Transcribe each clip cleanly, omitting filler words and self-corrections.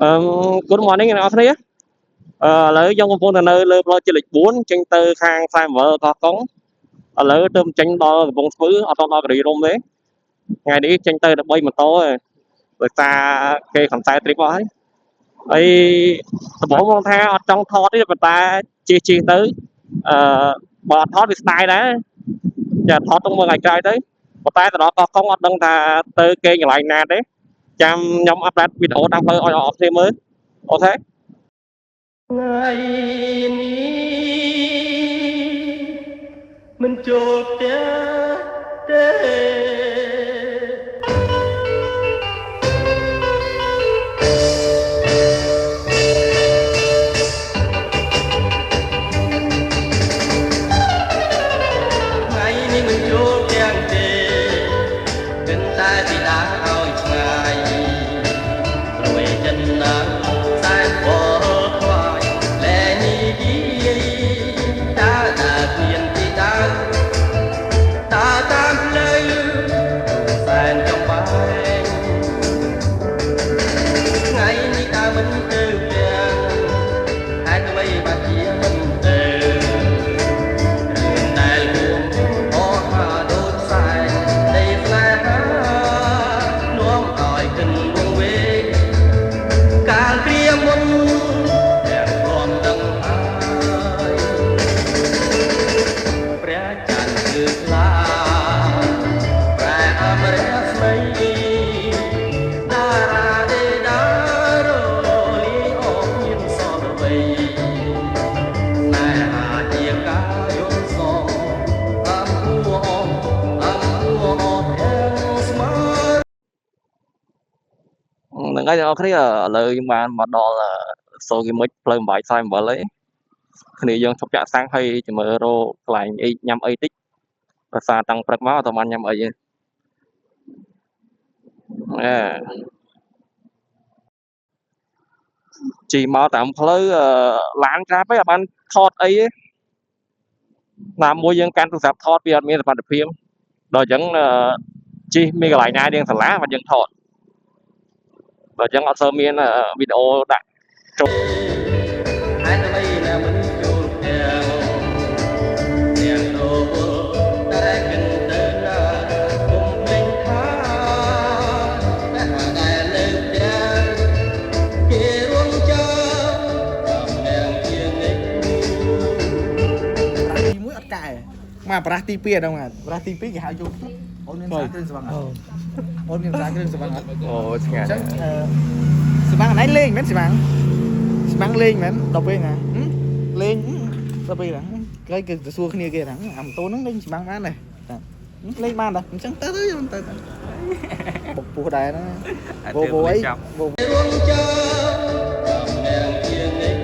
Good morning អ្នកនរគ្នាឥឡូវខ្ញុំកំពុងតែនៅលើផ្លូវជាតិលេខ4ចេញទៅខាងខ្សែមើលកោះកុងឥឡូវទើបចេញដល់កំពង់ស្ពឺអត់ដល់គិរីរំទេថ្ងៃនេះចេញទៅតែ3ម៉ូតូឯងដោយសារគេខំតែទ្រីបអស់ហើយដំបូងមកថាអត់ចង់ថតទេប៉ុន្តែជិះទៅអឺបើអត់ថតវាស្ដាយដែរចាថតទៅមើលថ្ងៃក្រោយទៅប៉ុន្តែទៅដល់កោះកុងអត់ដឹងថាទៅគេកន្លែងណាទេចាំខ្ញុំអាប់ដេតវីដេអូតាមផ្លូវឲ្យអស់គ្នាមើលអូខេថ្ងៃនេះមិនចូលផ្ទះទេថ្ងៃនេះមិនចូលផ្ទះទេគិនតែពីដើមឲ្យឆ្ងាយព្រោះចិនណាសែនបខ្វាយលែងនិយាយតាមានទីដើមតាតាមផ្លូវសែនចំបែងថ្ងៃនេះដើរមិនទៅផ្ទះហេតុអ្វីបាត់ជាមិនទៅរឿងដែលរួមអស់មកដូចសែនដីស្នេហានាំឲ្យគិនវង្វេងកាលព្រាមុនទាំងព្រមដឹងហើយព្រះច័ន្ទគឺខ្លាប្រែអមរៈស្មីតារាទេដារលីអស់មានសរវ័យណែអាចជាការយល់សងអំពូអមទាំងស្មើហ្នឹងហើយអ្នកនរគ្នាឥឡូវយើងបានមកដល់សូគីមិចផ្លូវ847ហើយគ្នាយើងឈប់ចាក់សាំងហើយចាំមើលរកកន្លែងអីញ៉ាំអីតិចភាសាតាំងព្រឹកមកអត់បានញ៉ាំអីទេជីមកតាមផ្លូវឡានក្រាបឯងអត់បានថតអីទេណាមួយយើងកាន់ទូរស័ព្ទថតវាអត់មានសមត្ថភាពដល់អញ្ចឹងជីមានកន្លែងណារៀងសាលាមកយើងថតដល់អញ្ចឹងអត់សូវមានវីដេអូដាក់ចុះហើយទៅណាមិនចូលទាំងដូរតែគិនទៅណាគុំពេញថាតែដែលនៅផ្ទះគេរួមចាំតាមនាងជានិចទី1អត់កែមកប្រាស់ទី2ដល់មកប្រាស់ទី2គេហៅយកអូនមានសារគ្រឿងស្វាំងអូនមានសារគ្រឿងស្វាំងអូឆ្ងាញ់អញ្ចឹងស្វាំងណៃលេងមែនស្វាំងលេងមែនដល់ពេលណាលេងដល់ពេលណាគេទៅសួរគ្នាគេថាអាម៉ូតូហ្នឹងលេងស្វាំងបានដែរលេងបានដែរអញ្ចឹងទៅបុកពោះដែរណាវោអីរួមចាំតាមនាងជានិច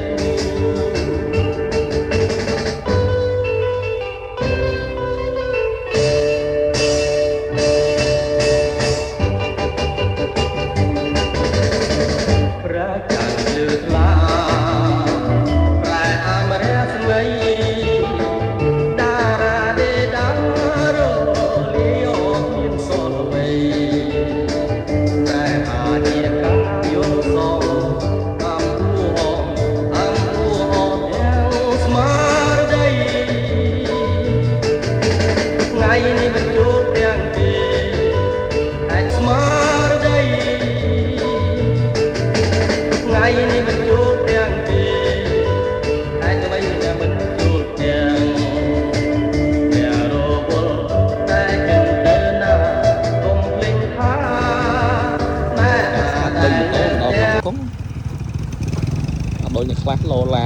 ដូចនេះខ្លះឡូឡា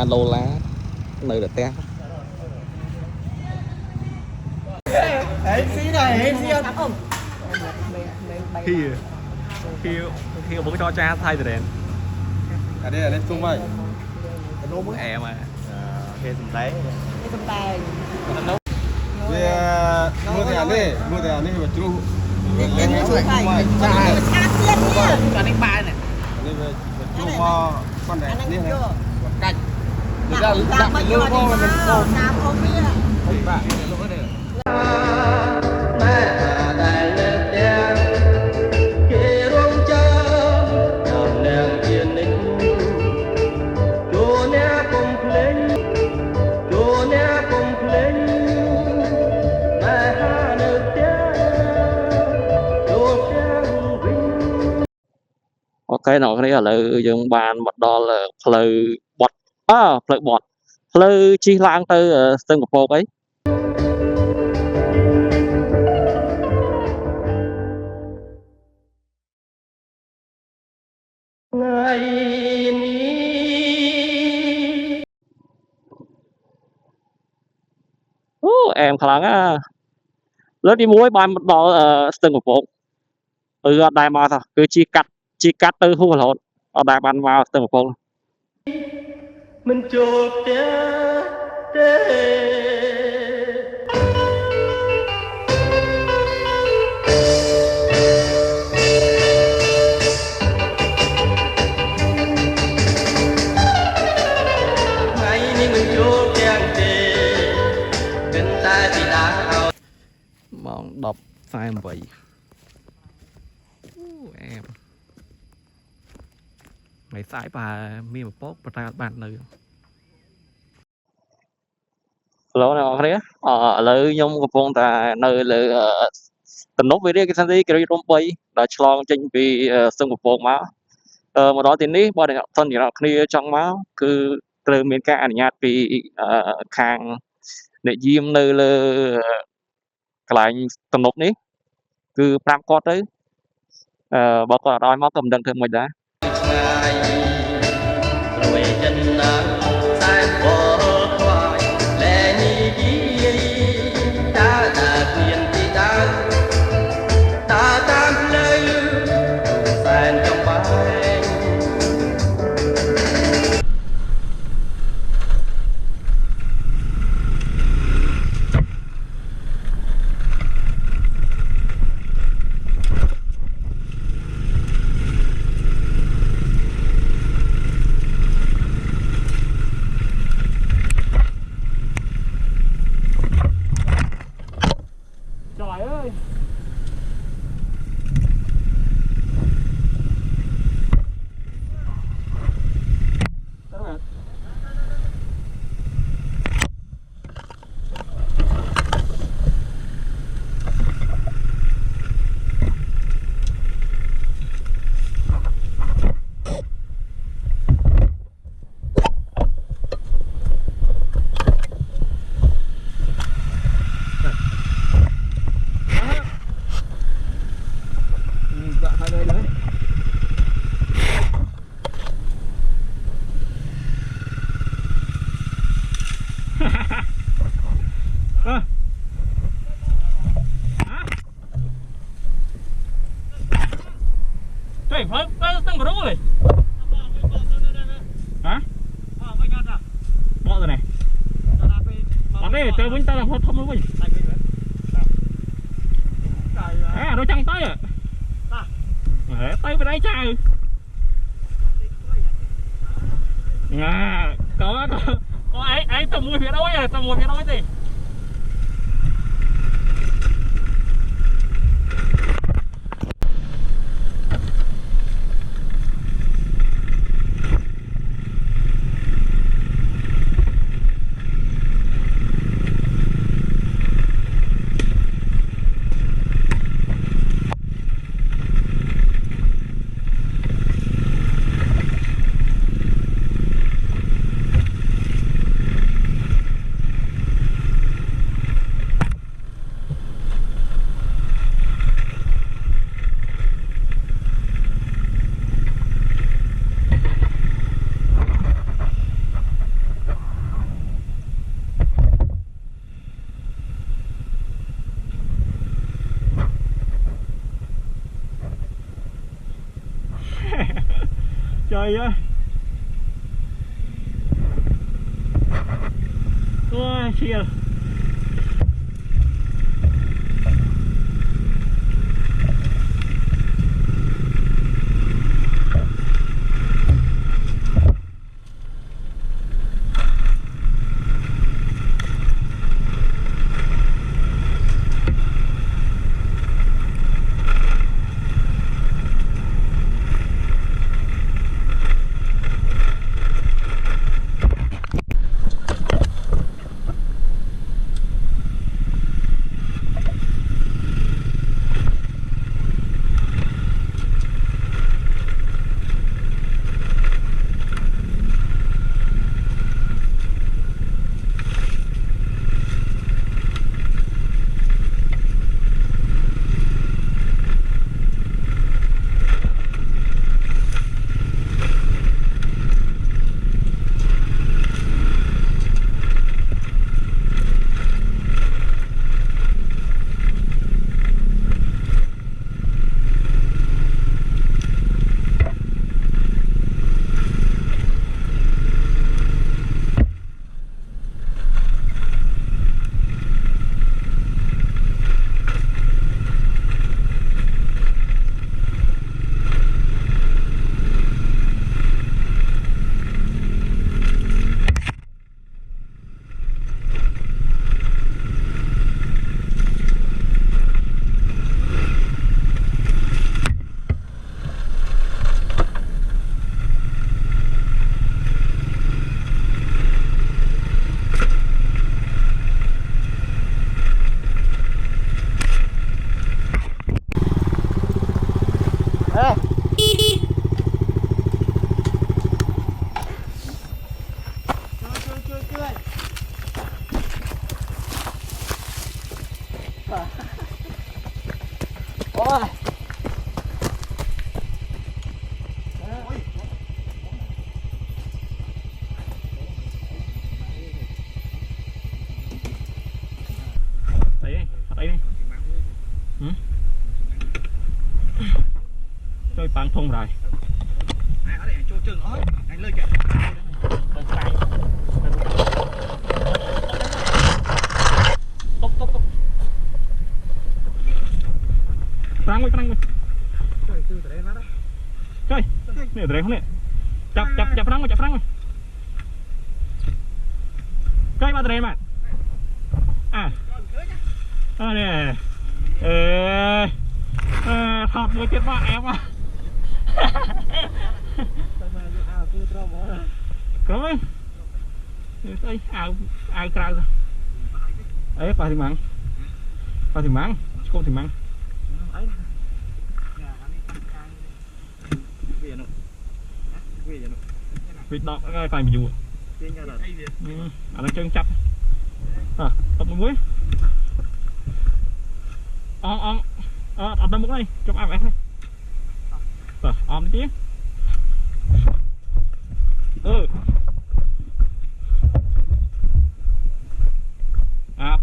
នៅតែផ្ទះអេស៊ីដែរអេស៊ីអត់អ៊ំkhi bố cho cha thay rồi đèn đây tung vậy nấu món ẹ mà khi sầm đấy sầm tay mua thì anh đi mà chú lên cái chuỗi này cha tiên nhá còn đánh bài này đi về chú mo con này đi này cạnh ra đặt cái lương mo mình còn nam không biết bạn lúc đó này គេរងចាំតាមនាងជានិច្ច ok nó cái là dương bàn một đo là lời bọt lời bọt lời chi lang từ Singapore ấy em khăng á lớn đi muối bàn một đo Singapore ở đại mà thôi cứ chi cắt từ hú lộn ở đại bàn vào Singapore mình chột ngày ni mình chột tiếng tê gần ta thì đã ao mong đọc sai vậy em ngày sai bà mi một bốt bà ta bàn nữa lỗ này cái lợi nhung của phong ta nơi là tình nốt về cái gì cái rong bay đã chlong trên vì sông của phong máu mà đó thì ní bao nhiêu thân thì nó kia trong máu cứ từ miền ca ảnh nhạt vì khang để diêm nơi là cái lại tình nốt ní cứ pram co tới bao có đôi máu cầm đằng thường mình đã rồi chân sai bỏ khoai lẽ như đi ta đã quyền thì ta tam lấy sàn trong bay trời ơi Trời phải tăng vào đâu rồi hả bỏ rồi này bỏ đây chơi với ta là không không với đôi chân tới tay bên đây trời có ấy tao mua phía đâu ấy tao mua phía đâu ấy gì trời ơi ôi chia thùng rồi ai ở đây anh cho chân nó anh lên kìa tốc Prang ơi trời từ đây nó đó trời nè từ đây không nè chập Prang ơi cây ba từ đây mà nè thọt một chiếc vợ em à có ấy đây áo cào rồi ấy pa thì mắng cô thì mắng vịt đọt cái phải bị dụ nó chân chập tập một muối ở đây một này trong áo này rồi đi tí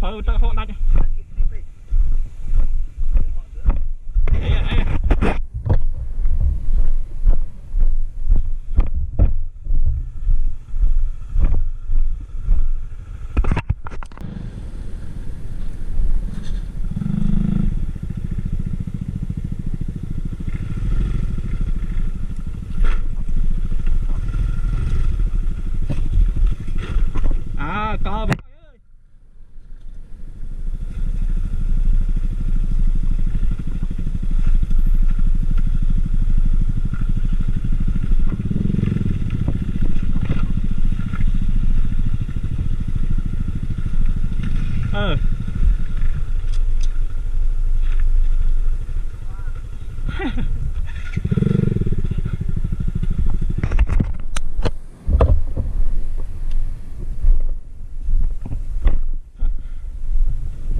phơi tao hộ đây có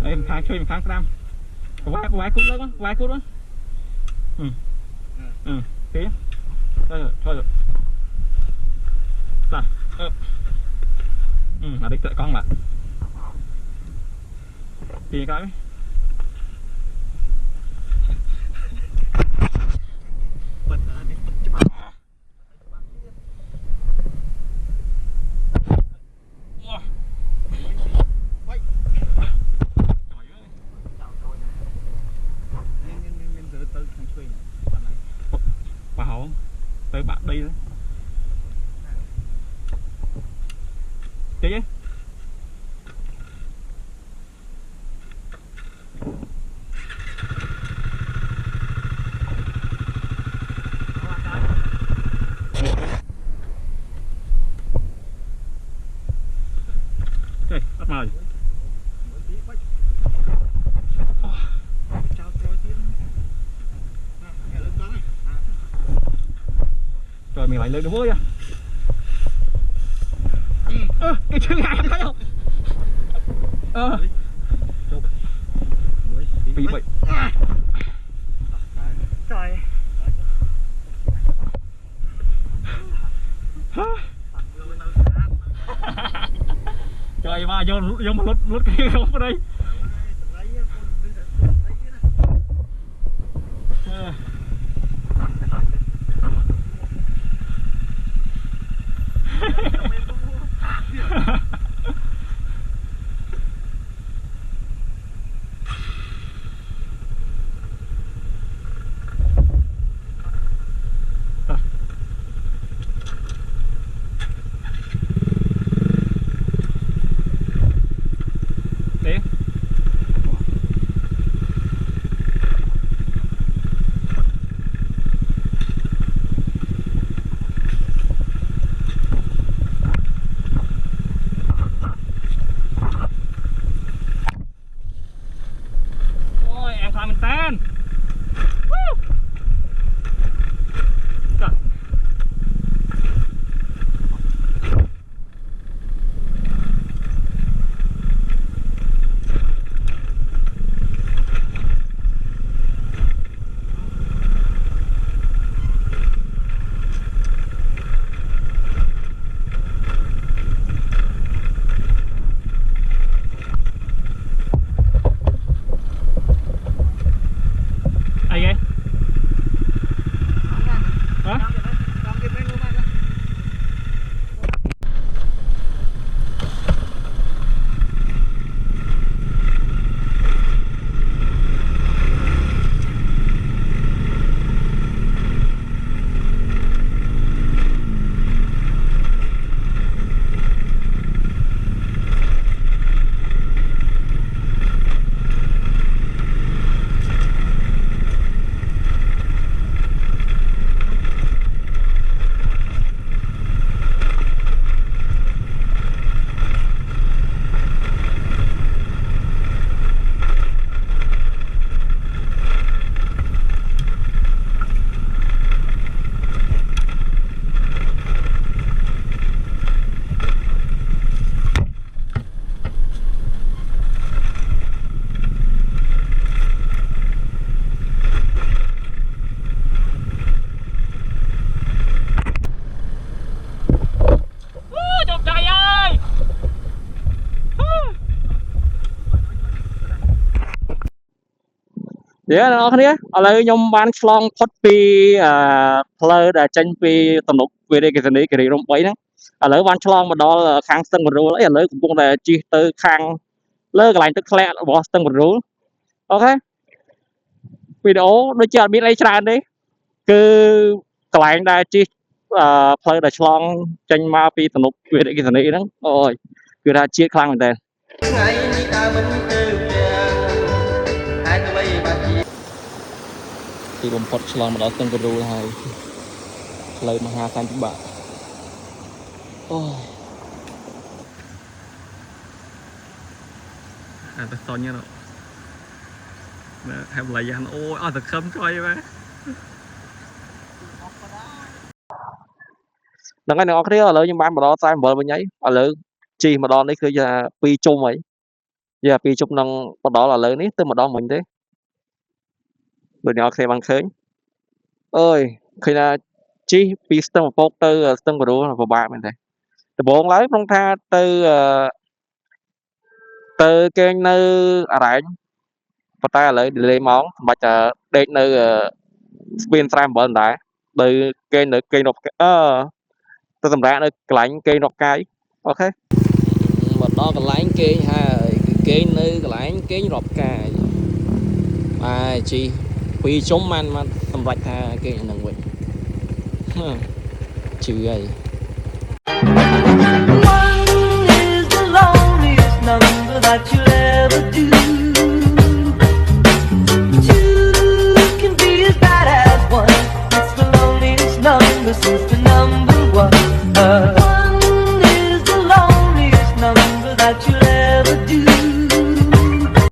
em thang chơi thang gram vài cút lớn vài cút đó tí thôi rồi là đi tự con là thì cái tới bạn đi đó chị ấy đây bắt mời rồi mình lại lên được với cái chân ngài thấy không bị bệnh trời trời mà vô mà lút kia không ở đây អ្នកនរគ្នាឥឡូវខ្ញុំបានឆ្លងផុតពីផ្លូវដែលចេញពីទំនប់វារីអគ្គិសនីគិរីរំ3ហ្នឹងឥឡូវបានឆ្លងមកដល់ខាងស្ទឹងបរូលឥឡូវកំពុងតែជិះទៅខាងលើកន្លែងទឹកធ្លាក់របស់ស្ទឹងបរូលអូខេវីដេអូដូចជាអត់មានអីច្រើនទេគឺកន្លែងដែលជិះផ្លូវដែលឆ្លងចេញមកពីទំនប់វារីអគ្គិសនីហ្នឹងអូយគឺថាជាតិខ្លាំងមែនតើ ថ្ងៃនេះដើរមិនទៅផ្ទះហើយអ្វីបានជា ទីបំផុតឆ្លងមកដល់ស្ទឹងបរូលហើយផ្លូវមហាសន្តិបាតអូអាទៅតញហ្នឹងហេបឡាយ៉ានអូយអត់សង្ឃឹមជួយទេបាទហ្នឹងហើយអ្នកនរគ្នាឥឡូវខ្ញុំបានមកដល់47វិញហើយឥឡូវជីម្ដងនេះគឺថា2ជុំហើយយ៉ា2ជុំនឹងមកដល់ឥឡូវនេះទៅម្ដងមិញទេដូចអ្នកនរគ្នាបានឃើញអើយឃើញថាជីពីស្ទឹងពពកទៅស្ទឹងបរូលពិបាកមែនទេដំបូងឡើយក្នុងថាទៅគេងនៅអរ៉ែងប៉ុន្តែឥឡូវ delay ម៉ោងមិនបាច់ដេកនៅស្ពាន37ដែរដោយគេនៅគេងរកទៅសម្រាប់នៅកន្លែងគេងរកកាយអូខេមកដល់កន្លែងគេងហើយគឺគេងនៅកន្លែងគេងរកកាយហើយជី2ជុំបានមកសម្រេចថាគេងហ្នឹងវិញជឿហើយ One is the loneliest number that you'll ever do. Two can be as bad as one. It's the loneliest number since the number one. One is the loneliest number that you'll ever do.